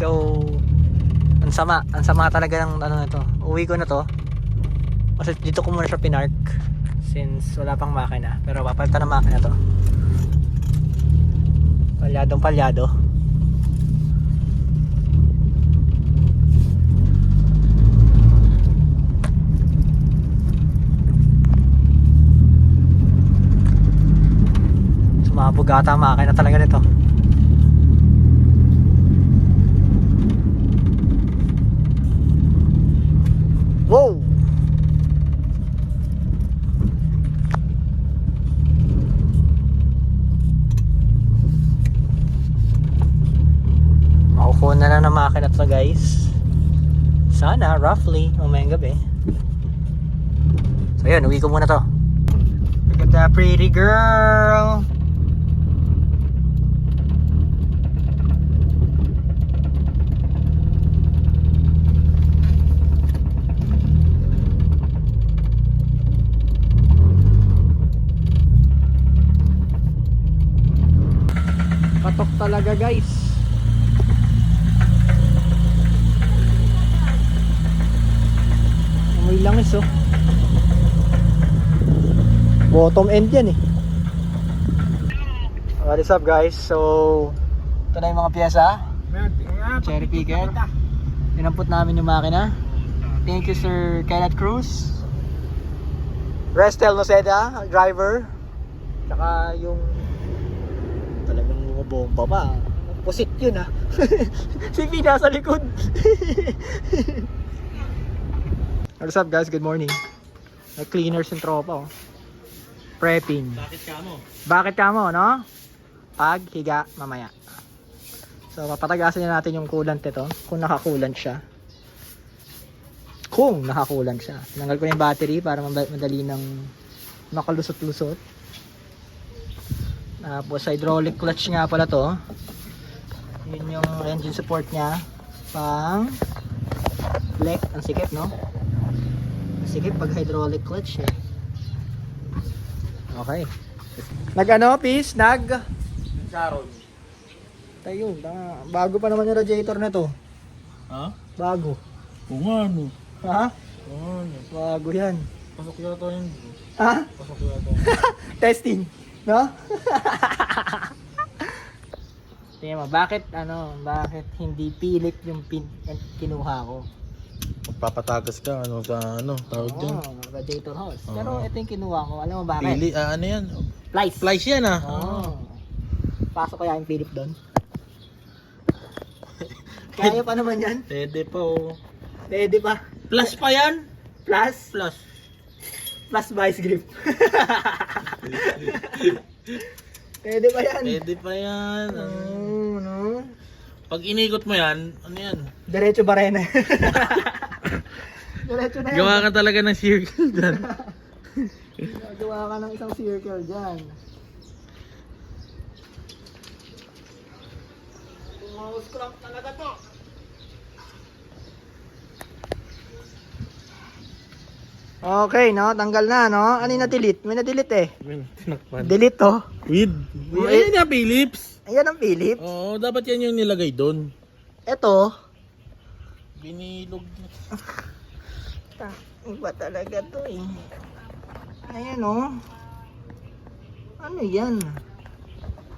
So, ang sama talaga ng ano na to. Uwi ko na to. Kasi dito ko muna siya pinark since wala pang makina. Pero papalitan ng makina to. Palyado. Sumabog ata ang makina talaga nito. Wow! Makukuha na lang ng makina to guys. Sana, roughly, mamayang gabi. So yun, uwi ko muna to. Look at that pretty girl! Patok talaga guys. Amoy langis oh. Bottom end yan eh. What is up guys? So ito na yung mga pyesa. Cherry picker. Pinamput namin yung makina. Thank you Sir Kenneth Cruz, Restel Noceda, driver. Tsaka yung talagang bumabomba pa. Pusit yun ha. Si P nasa likod. What's up guys? Good morning. Nag-cleaners yung tropa oh. Prepping. Bakit ka mo, no? Pag higa mamaya. So papatagasin na natin yung coolant ito. Kung nakakulant siya. Tinanggal ko na yung battery para madali nang makalusot-lusot. Tapos hydraulic clutch nga pala to. Yun yung engine support nya. Pang black. Ang sikip no? Ang sikip pag hydraulic clutch eh. Okay. Nag-ano, peace? Sharon. Tayo, bago pa naman yung radiator na to. Ha? Bago. Kung ano. Ha? Kung ano. Bago yan. Pasok yata yun. Ha? Pasok yata. Testing. No? Tingnan mo, bakit hindi pilit yung kinuha ko? Magpapatagas ka, ano sa ano, tawag dyan. Radiator hose. Oo. Pero ito yung kinuha ko, alam mo bakit? Pili, ano yan? Plies. Plies yan ah. Pasok kaya yung Philip doon. Kaya pa naman yan? Pwede pa oh. Pwede pa. Plus pa yan? Plus Plus. vice grip. Pwede pa yan. Pwede pa yan. No. Pag inikot mo yan, ano yan? Diretso barena. Diretso na yan. Gawa ka talaga ng circle dyan. Gawa ka ng isang circle dyan. Mouse crank talaga to. Okay, no? Tanggal na, no? Ano yung na-delete? May na-delete eh. Delete to. With. Ayun nga, Philips. Ayan ang Philips. Oo, dapat yan yung nilagay doon. Ito. Binilog. Iba talaga to eh. Ayan oh. Ano yan?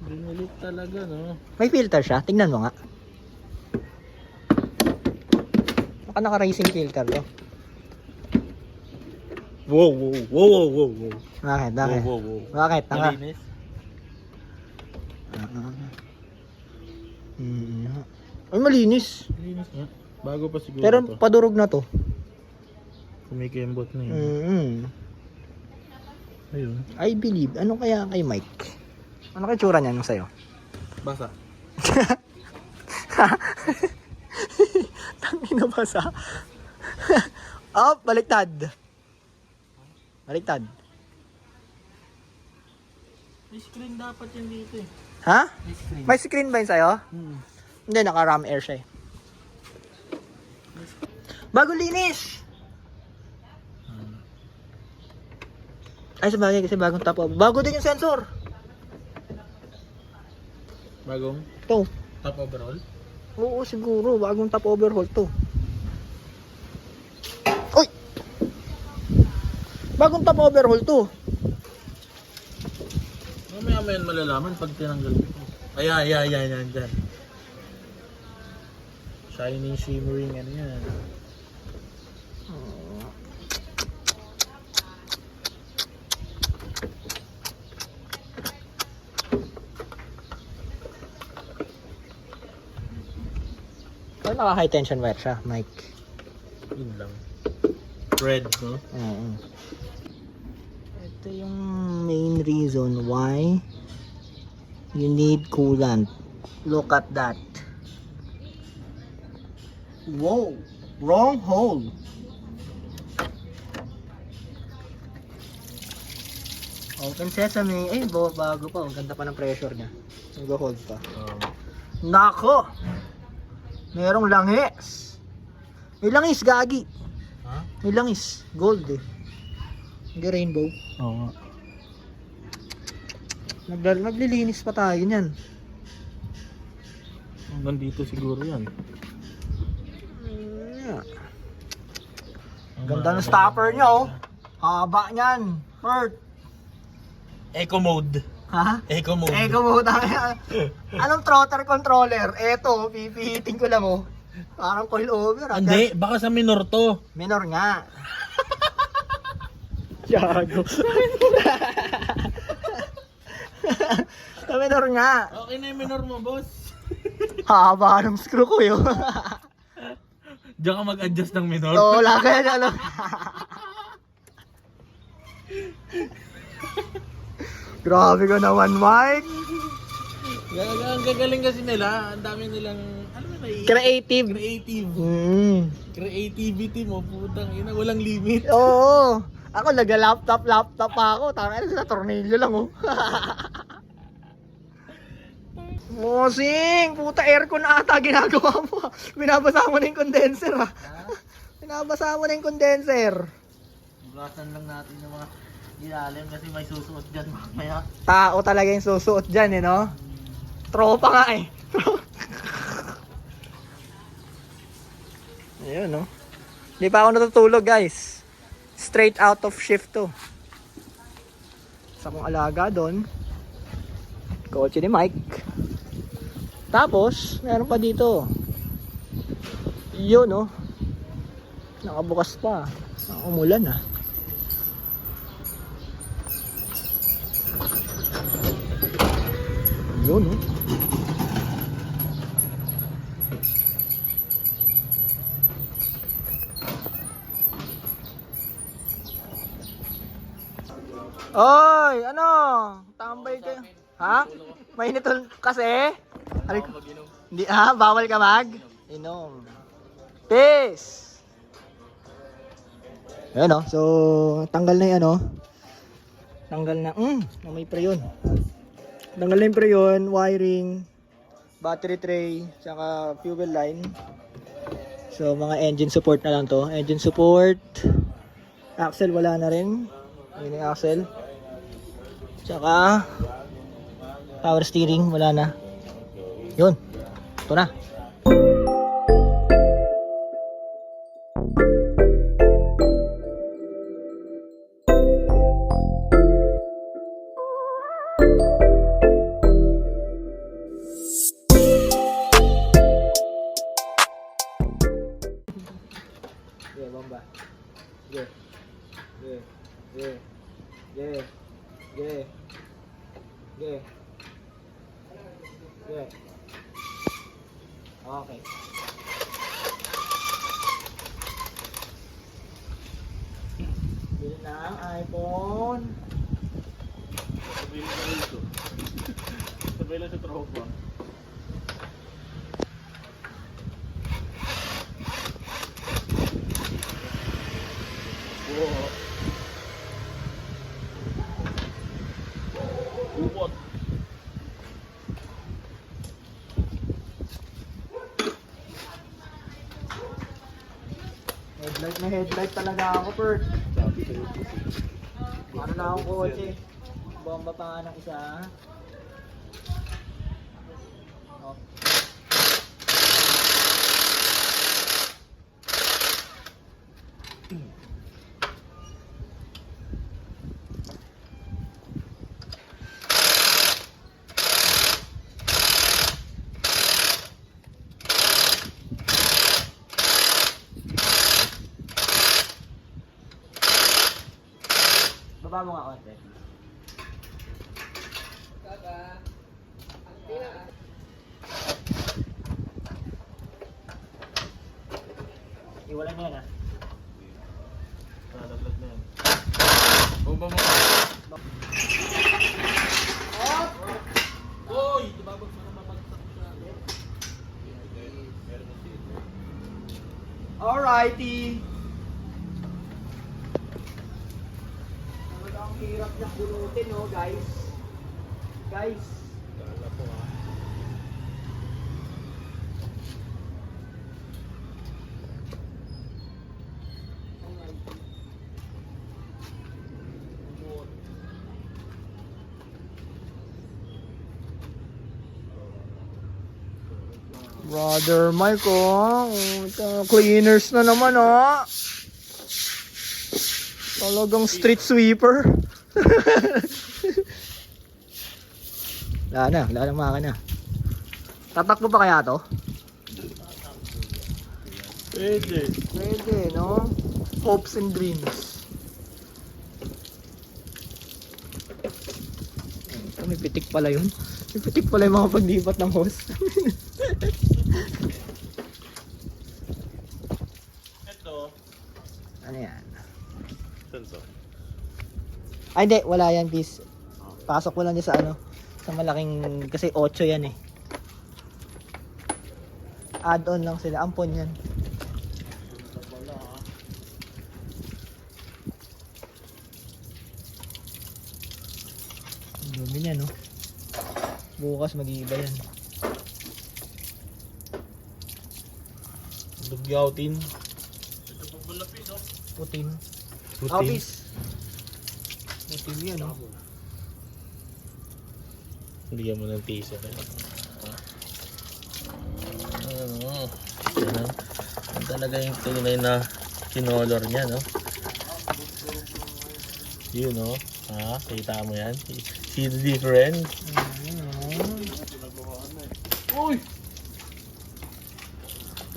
Binilit talaga, no? May filter siya? Tingnan mo nga. Baka naka-racing filter to. Wow. Bakit? Wow. Bakit? Malinis. Ay, malinis. Malinis nga. Bago pa siguro Pero to. padurog na to. Kumikembot na yun. Ayun. I believe. Ano kaya kay Mike? Ano kaya tsura niya nung sa'yo? Basa. Tangina basa. Oh, baliktad. Baliktad. May screen dapat yan dito eh. Ha? May screen. May screen ba yun sa'yo? Hindi, naka-ram air siya eh. Bagong linis! Ay, sabagay kasi bagong top up. Bago din yung sensor. Bagong Ito. top overall. Oo, siguro. Bagong top overhaul to. Uy! Bagong top overhaul to. Mamaya yan malalaman pag tinanggal mo. Ayan, dyan. Shining, shimmering, ano yan. Pero naka high tension wire siya, Mike. Yun lang. Red, no? Oo. Ito yung main reason why you need coolant. Look at that. Whoa! Wrong hole! Open sesame. Eh, bago pa. Ang ganda pa ng pressure niya. Nag-hold pa. Nako! Merong langis. May langis, gagi. Ha? May langis. Gold eh. Hindi rainbow. Oo. Naglilinis pa tayo niyan. Hanggang dito siguro yan. Yeah. Ganda ng stopper niya oh. Haba niyan. Bert. Eco mode. Ha? Eco mode. Eko mo tayo. Anong trotter controller? Eto, pipihitin ko lang oh. Parang coil over. Hindi, baka sa minor to. Minor nga. Yago. Sa minor nga. Okay na yung minor mo, boss. Haba ng screw ko yun. Diyan ka mag-adjust ng minor. Oo, laki yan ano. Grabe ka naman, Mike. Ang gagaling kasi nila. Ang dami nilang, ano ba na Creative. Creative. Creativity mo, putang ina, walang limit. Oo. Ako laptop pa ako. Tama na sa tornilyo lang oh. Mosing, puta aircon ata ginagawa mo. Binabasa mo na yung condenser ah. Binabasa mo na yung condenser. Bukasan lang natin yung mga ilalim kasi may susuot dyan mamaya. Tao talaga yung susuot dyan eh no. Tropa nga eh. Ayun no. Hindi pa ako natutulog guys. Straight out of shift to. Sa kong alaga doon. Kotse ni Mike. Tapos, meron pa dito. Yun no. Nakabukas pa. Umulan ah. Yun no. Oy, ano? Tambay kayo. Ha? Mainit kasi? Aray ko. Hindi, bawal ka mag? Inom. Peace! Ayan o, so tanggal na yung ano. Tanggal na, may preyon. Tanggal na yung preyon, wiring, battery tray, tsaka fuel line. So mga engine support na lang to. Engine support. Axle wala na rin. Ayun yung axle. Tsaka power steering wala na. Yun. Ito na. Yeah, bomba. Yeah. Yeah. Yeah. Yeah. Yeah. Yeah. Yeah. Okay. Bili na ang iPhone. Sabihin lang ito. Sabihin lang sa tropa. Oo. Upot. Headlight na headlight talaga ako, Pert. Ano na akong kotse? Bomba pa nga ng isa. Oh. Baba mo nga konti. Iwalay mo yan ah. Nalaglag na yan. Bumba mo. Uy! Tumabag mo na mabagsak siya. Alrighty. Ang hirap na bunutin, oh, guys. Guys. Kala po ha. Brother Mike, oh. Cleaners na naman, oh. Talagang street sweeper. Wala na makina. Tatakbo pa kaya to? Pwede. Pwede, no? Hopes and dreams. May pitik pala yun. May pitik pala yung mga paglipat ng hose. Ito. Ano yan? Sensor. Ay, hindi. Wala yan, please. Pasok mo lang dyan sa ano. Sa malaking, kasi 8 yan eh. Add-on lang sila. Ampon yan. Ang dumi niya, no? Bukas mag-iiba yan. Dugyautin. Ito po bulapin, no? Putin. Putin. Office. Putin yan, no? Bigyan mo ng piso. Yan talaga yung tunay na kinolor niya, no? Yun, no? Ha? Kita mo yan? See the difference? Uy!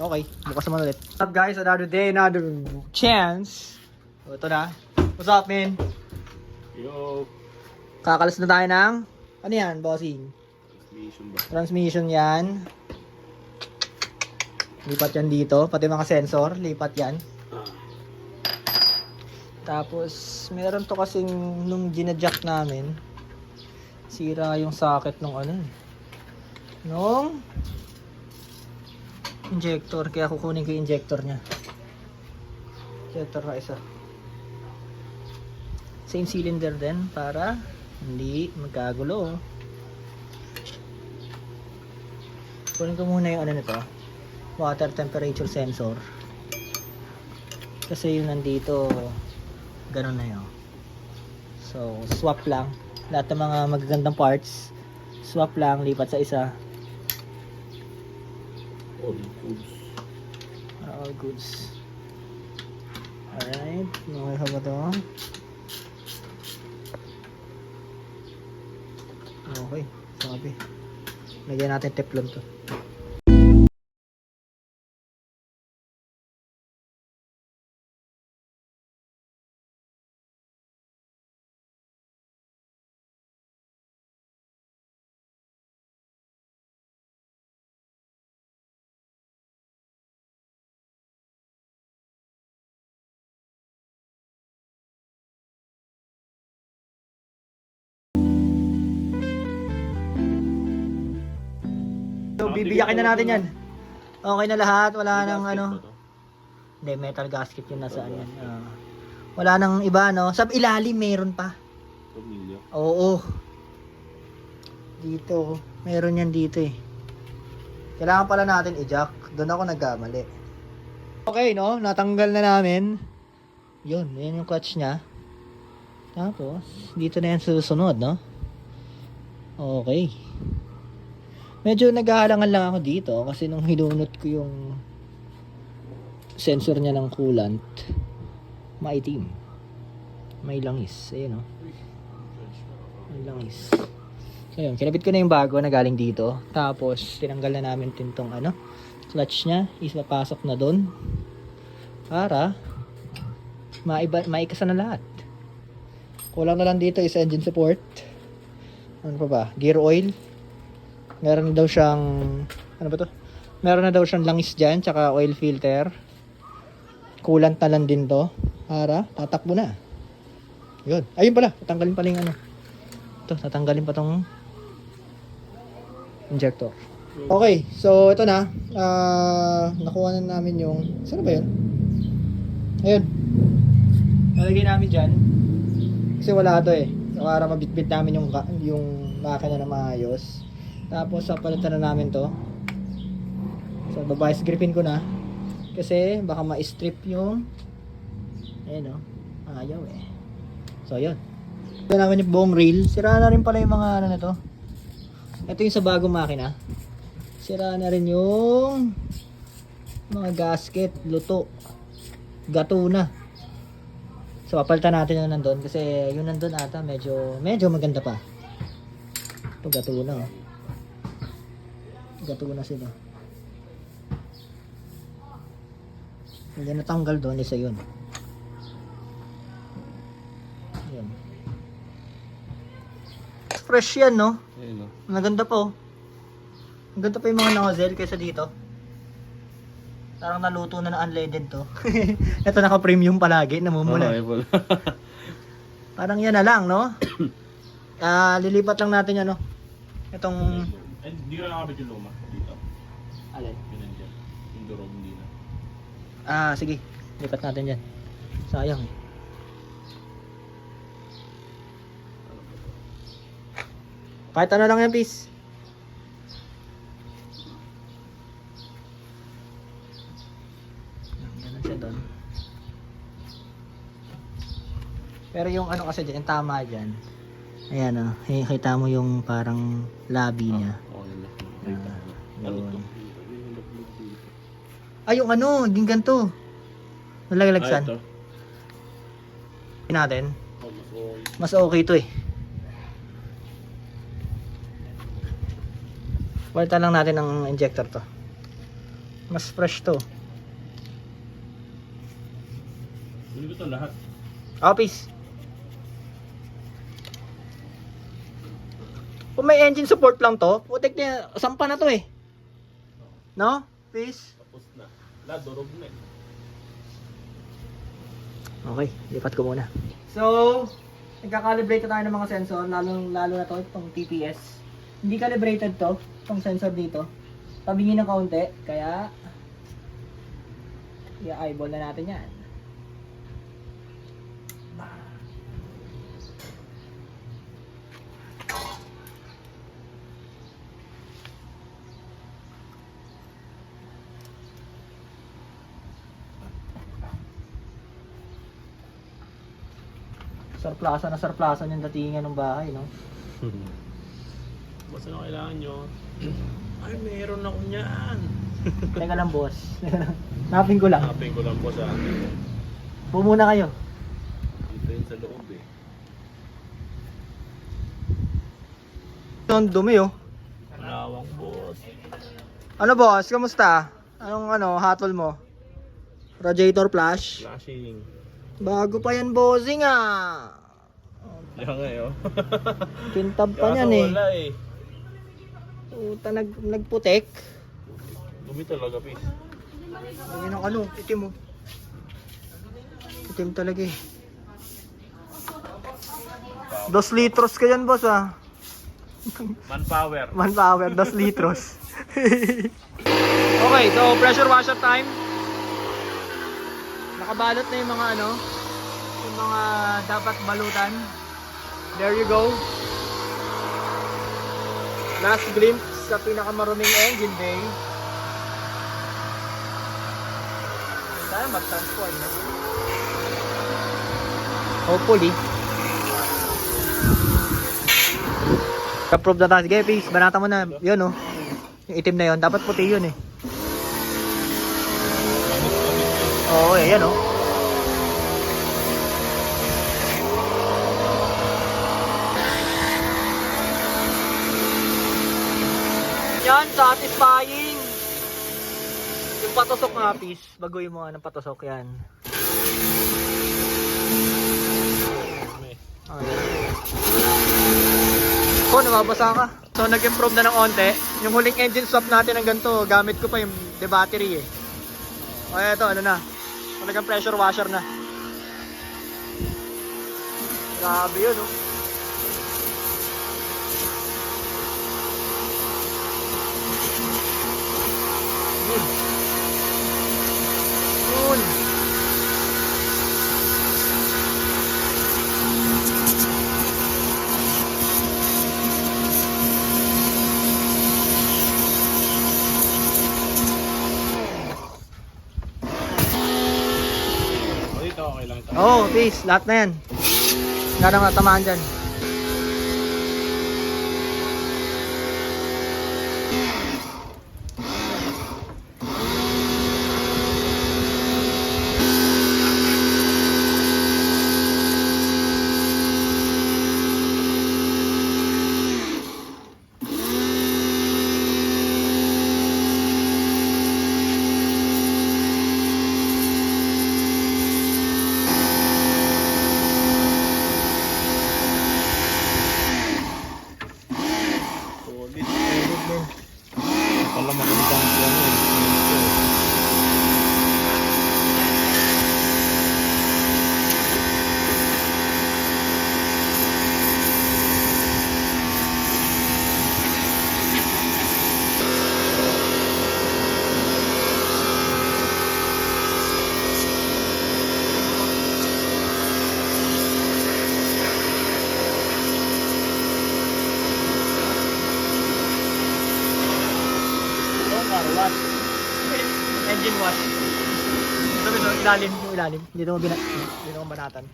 Okay, bukas naman ulit. What's up guys? Another day, another chance. O, ito na. What's up, man? Yo! Kakalas na tayo ng... Ano yan, bossing? Transmission ba? Transmission yan. Lipat yan dito. Pati mga sensor, lipat yan. Tapos, meron to kasing nung ginajack namin. Sira yung socket nung ano. Nung injector. Kaya kukunin ko yung injector niya. Injector na isa. Same cylinder din para hindi magkagulo. Kunin ko muna yung ano nito. Water temperature sensor. Kasi yung nandito ganun na yun. So, swap lang. Lahat ng mga magagandang parts, swap lang, lipat sa isa. All goods. All goods. Alright. Okay ka ba ito? Okay. Sabi. Lagyan natin teflon to. So, bibiyakin na natin yan. Okay na lahat. Wala nang ano. Hindi, metal gasket yun nasa ano yan. Wala nang iba, no? Sa ilalim, meron pa. Pamilya. Oo. Dito. Meron yan dito eh. Kailangan pala natin i-jack. Doon ako nagkamali. Okay, no? Natanggal na namin. Yun yung clutch niya. Tapos, dito na yan susunod, no? Okay. Medyo naghahalangan lang ako dito kasi nung hinunot ko yung sensor niya ng coolant, maitim. May langis. Ayun, oh. May langis. So, yun. Kinabit ko na yung bago na galing dito. Tapos, tinanggal na namin tintong clutch niya. Isapasok na doon. Para maikasa na lahat. Kulang na lang dito is engine support. Ano pa ba? Gear oil. Meron na daw siyang ano ba to? Meron na daw siyang langis dyan, tsaka oil filter. Coolant na lang din to para tatakbo na. Yun. Ayun pala, tatanggalin pala yung ito, tatanggalin pa tong injector. Okay, so ito na. Nakuha na namin yung saan ba yun? Ayun. Nalagay namin dyan. Kasi wala to eh. So, para mabitbit namin yung makina na maayos. Tapos papalitan na namin to. So babayas gripin ko na. Kasi baka ma-strip yung ayun, ayaw eh. So yun. Ito namin yung buong reel. Sira na rin pala yung mga na to. Ito yung sa bagong makina. Sira na rin yung mga gasket, luto, gato na. So papalitan natin yung nandun kasi yung nandun ata medyo maganda pa. Ito gato na. Gato na sila. Hindi natanggal doon, isa yun. Yan. Fresh yan, no? Ayun, no? Maganda po. Ang ganda pa yung mga nozzle kaysa dito. Parang naluto na unleaded to. Ito naka-premium palagi, namumula. Parang yan na lang, no? Lilipat lang natin yan, no? Itong... Hindi ko nakakabit yung luma dito. Alin? Yun nandiyan. Yung durog hindi na. Sige. Lipat natin yan. Sayang eh. Kahit ano lang yan, please. Ganun siya doon. Pero yung ano kasi dyan, yung tama dyan. Ayan o, kita mo yung parang labi niya. Yun. Yung yung ganito. Nalagalagsan. Ito. Natin. Mas okay to eh. Palitan lang natin ng injector to. Mas fresh to. Hindi ko ito lahat. Peace. Kung may engine support lang to, putik niya, sampa na to eh. No? Peace. Tapos na. Lahat durog na eh. Okay, lipat ko muna. So, nagka-calibrate tayo ng mga sensor, lalo na to, itong TPS. Hindi calibrated to, itong sensor dito. Tabingin ng kaunti, kaya i-eyeball na natin yan. Sarplasan yung datingan ng bahay, no? Basta na kailangan nyo. Ay, meron ako niyan. Teka lang, boss. Napin ko lang. Hanapin ko lang po sa akin. Pumuna kayo. Dito yun sa loob eh. Ang dumi, oh. Malawang boss. Ano, boss? Kamusta? Anong hatol mo? Radiator flash? Flashing. Bago pa yan, bossing, ah. Yan ngayon. Pintab pa niyan eh. Wala eh. Puta, nagputek. Dumi talaga, pis. Ayun ang itim mo. Itim talaga eh. 2 litros ka yan, boss, ah. Manpower. Manpower, 2 litros. Okay, so pressure washer time. Nakabalot na yung mga yung mga dapat balutan. There you go. Last glimpse sa pinakamaruming engine bay. Sana mag-transform na. Hopefully. Ka-prove na tayo. Sige, please. Banata mo na. Yun, oh. Yung itim na yun. Dapat puti yun, eh. Oo, yan, oh. Yan, satisfying. Yung patusok nga, Pis. Baguhin mo nga ng patusok yan. Oh, nababasa ka. So, nag-improve na ng onte. Yung huling engine swap natin ng ganito, gamit ko pa yung the battery eh. O, eto, ano na. Talagang pressure washer na. Grabe yun, oh. Yun. Dito okay lang ito. Oo, peace. Lahat na yan. Wala nang natamaan dyan. Pala magandang ano eh. Engine wash. Sabi ito, ilalim. Yung ilalim. Hindi naman banatan.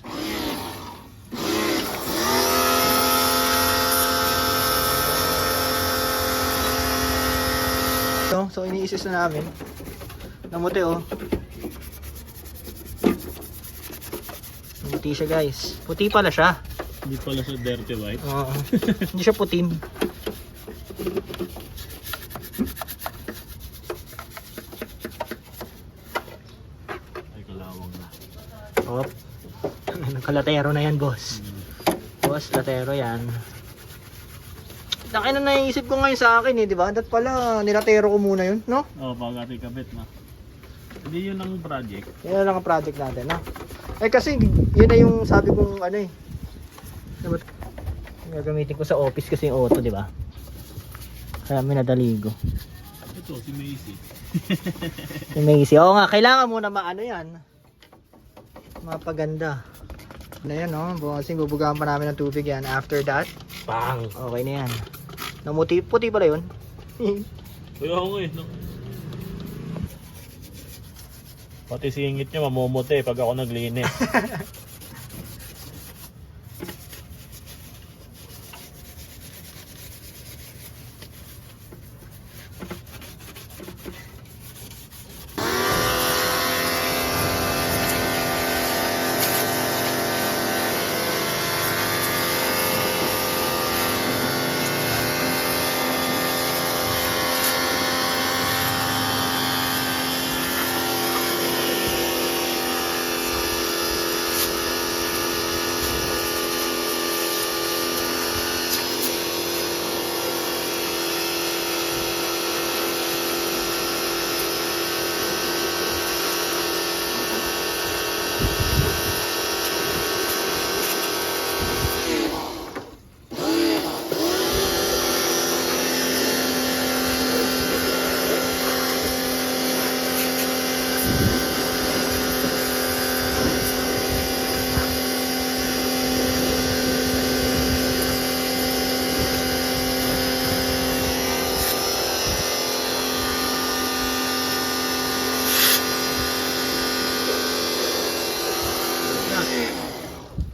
So ini-assist na namin. Namuti oh. Namuti siya guys. Puti pala siya. Hindi pala sa dirty white. Oo. Hindi siya putim. Ay, kalawang na. Oh. Kalatero na yan, boss. Boss, latero yan. Laki na naisip ko ngayon sa akin eh, di ba? Dat pala, nilatero ko muna yun, no? Oo, pag ating kabit na. Hindi yun ang project. Yan na lang ang project natin, no? Eh kasi, yun na yung sabi kong ano eh. Dapat gagamitin ko sa office kasi yung auto, di ba? Kaya minadaligo. Ito, si Macy. Yung Macy. Oo nga, kailangan muna maano yan. Mapaganda. Na yan, no? Kasi bubugahan pa namin ng tubig yan. After that, Bang! okay na yan. Namuti, puti pala yun. Kuya ako eh. No? Pati singit niya mamumuti pag ako naglinis.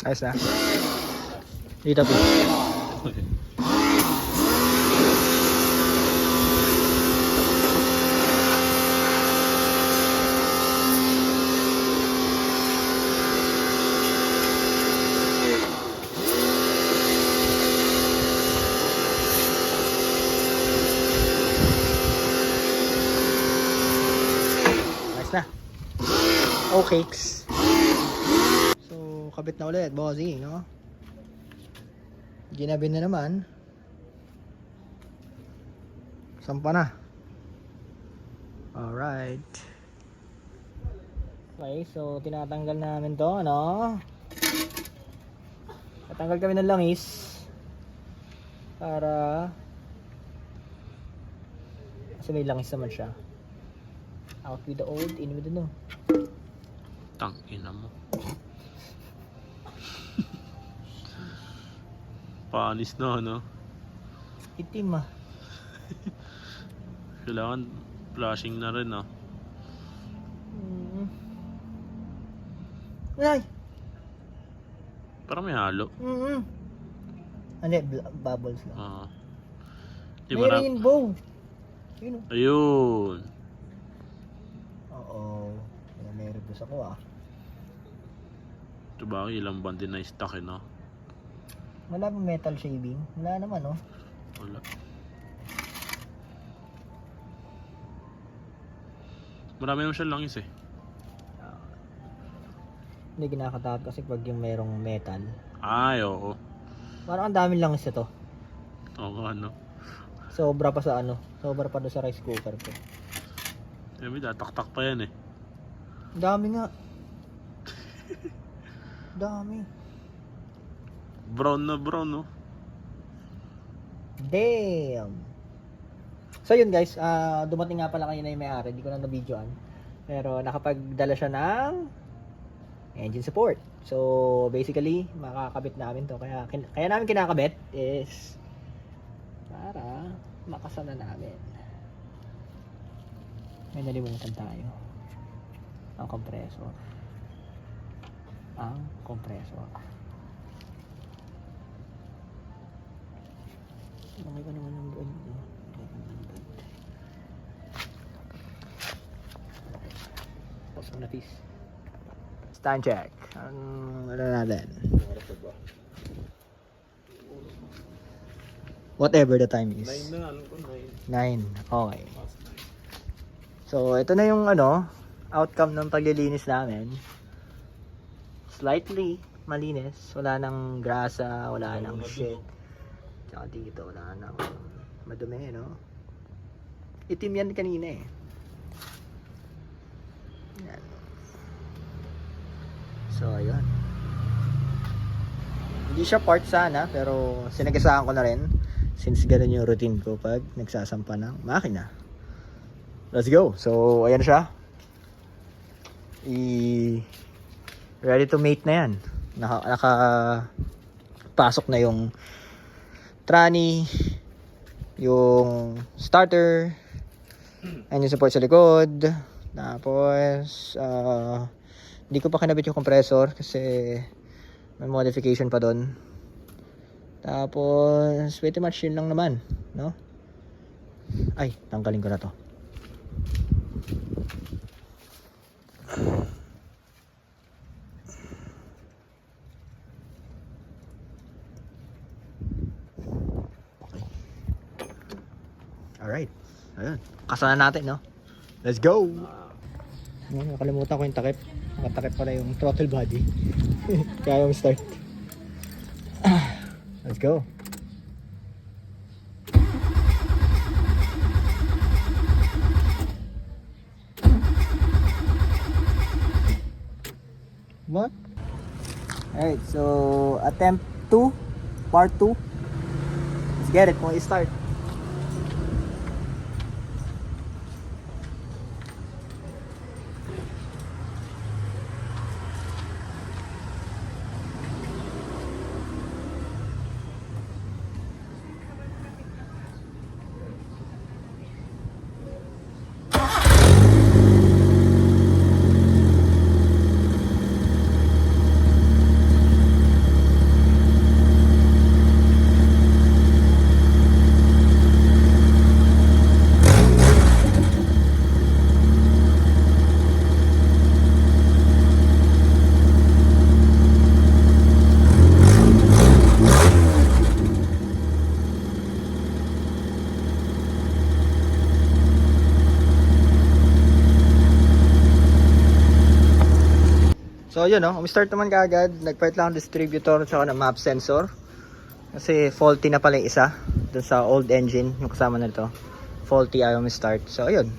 Ayos na. Dito po. O-cakes. So, kabit na ulit, bossy, no? Ginabi na naman. Sampa na. Alright. Okay, so tinatanggal namin to, ano? Tatanggal kami ng langis. Para kasi may langis naman siya. Out with the old, in with the new. Tangina mo. Panis na, no? Itim ah. Kailangan flashing na rin, no? Ay! Parang may halo. Hindi, bubbles lang. Di May rainbow. Yun oh. Ayun. Oo. May rebus ako ah. Ito ba ilang band din na stock, eh, no? Wala ba metal shaving? Wala naman oh. Wala. Marami naman siya langis, eh. Hindi kinakatakot kasi pag yung merong metal. Ay, oo. Parang ang daming langis ito. Oo, ano. Sobra pa sa ano. Sobra pa doon sa rice cooker ko. Eh, may tatak-tak pa yan, eh. Ang dami nga. Dami. Brown na brown, no? Damn. So yun guys, dumating nga pala kanina yung may-ari. Hindi ko na na-videoan. Pero nakapagdala siya ng engine support. So basically, makakabit namin to. Kaya namin kinakabit is para makasana namin. May nalimutan tayo. Ang compressor. Ang compressor. Laki ko naman yung brand ko. Pause mo na please. Stand check. Ano natin? Whatever the time is. 9 na, alam ko 9. 9. Okay. So, ito na yung ano, outcome ng paglilinis namin. Slightly malinis. Wala nang grasa, wala nang shit. Tsaka dito, wala nang madumi, no? Itim yan kanina eh. Yan. So, ayun. Hindi siya part sana, pero sinagasaan ko na rin. Since ganun yung routine ko pag nagsasampa ng makina. Let's go. So, ayan siya. Ready to mate na yan. Pasok na yung tranny, yung starter, and yung support sa likod. Tapos, hindi ko pa kinabit yung compressor kasi may modification pa doon. Tapos, pretty much yun lang naman, no? Ay, tanggalin ko na to. Okay. Alright. Ayun. Kasana natin, no? Let's go! Nakalimutan ko yung takip. Nakatakip pala yung throttle body. Kaya yung start. Let's go. What? Alright, so attempt 2, part 2. Let's get it, kung i-start. So yun start naman kaagad. Nagpalit lang ang distributor at saka ng map sensor. Kasi faulty na pala yung isa dun sa old engine, yung kasama na ito. Faulty, ayaw start. So ayun,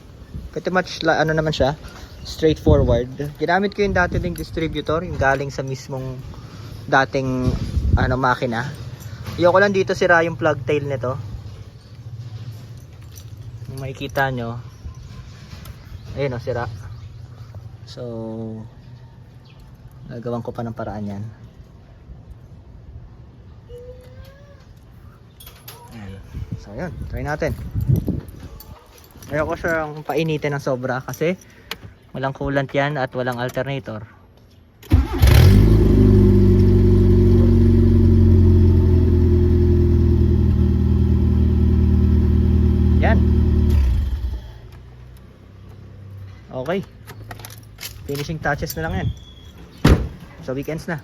pretty much ano naman siya, straightforward. Ginamit ko yung dati ding distributor, yung galing sa mismong dating makina. Ayoko lang dito sira yung plug tail nito. Kung makikita nyo, ayun sira. So nagawan ko pa ng paraan yan. Ayan. So yun, try natin. Ayoko siyang painitin ng sobra kasi walang coolant yan at walang alternator. Yan. Okay. Finishing touches na lang yan. So weekends na.